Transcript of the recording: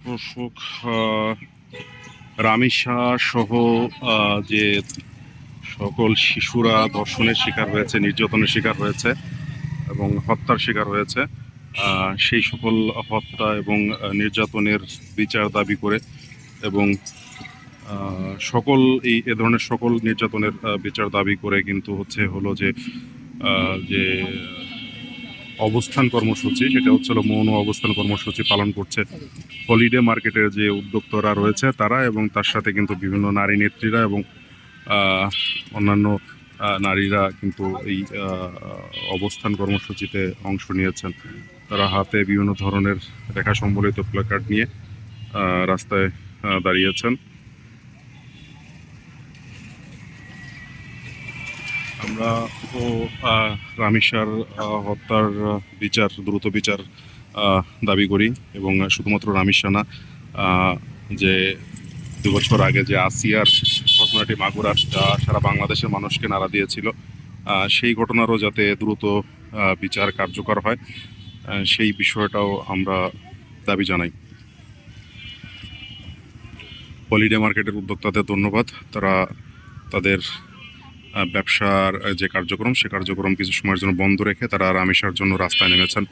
দর্শক, রামিসা সহ যে সকল শিশুরা ধর্ষণের শিকার হয়েছে, নির্যাতনের শিকার হয়েছে এবং হত্যার শিকার হয়েছে, সেই সকল হত্যা এবং নির্যাতনের বিচার দাবি করে এবং সকল এ ধরনের সকল নির্যাতনের বিচার দাবি করে কিন্তু হলো যে যে অবস্থান কর্মসূচি, সেটা হলো মৌন অবস্থান কর্মসূচি পালন করছে হলিডে মার্কেটের যে উদ্যোক্তারা রয়েছে তারা, এবং তার সাথে কিন্তু বিভিন্ন নারী নেত্রীরা এবং অন্যান্য নারীরা কিন্তু এই অবস্থান কর্মসূচিতে অংশ নিয়েছেন। তারা হাতে বিভিন্ন ধরনের রেখা সম্বলিত প্ল্যাকার্ড নিয়ে রাস্তায় দাঁড়িয়েছেন। আমরা তো রামিসার হত্যার বিচার, দ্রুত বিচার দাবি করি এবং শুধুমাত্র রামিসা না, যে 2 বছর আগে যে আসিয়ার ঘটনাটি মাগুরার সারা বাংলাদেশের মানুষকে নাড়া দিয়েছিল, সেই ঘটনারও যাতে দ্রুত বিচার কার্যকর হয়, সেই বিষয়টাও আমরা দাবি জানাই। হলিডে মার্কেটের উদ্যোক্তাদের ধন্যবাদ। তারা তাদের ব্যবসার যে কার্যক্রম, সে কার্যক্রম কিছু সময়ের জন্য বন্ধ রেখে তারা রামিসার জন্য রাস্তায় নেমেছেন।